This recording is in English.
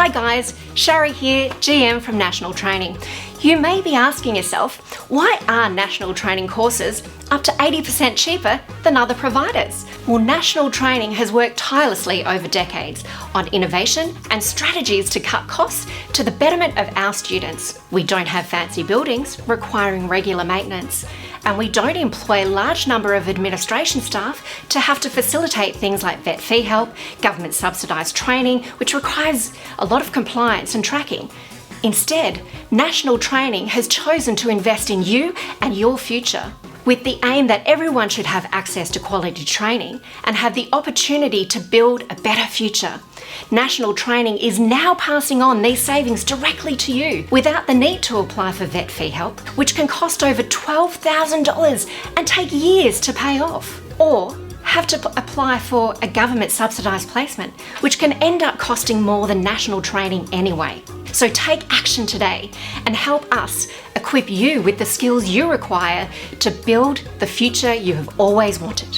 Hi guys, Shari here, GM from National Training. You may be asking yourself, why are national training courses up to 80% cheaper than other providers? Well, National Training has worked tirelessly over decades on innovation and strategies to cut costs to the betterment of our students. We don't have fancy buildings requiring regular maintenance, and we don't employ a large number of administration staff to have to facilitate things like vet fee help, government subsidised training, which requires a lot of compliance and tracking. Instead, National Training has chosen to invest in you and your future, with the aim that everyone should have access to quality training and have the opportunity to build a better future. National Training is now passing on these savings directly to you without the need to apply for vet fee help, which can cost over $12,000 and take years to pay off, or have to apply for a government subsidised placement, which can end up costing more than National Training anyway. So take action today and help us equip you with the skills you require to build the future you have always wanted.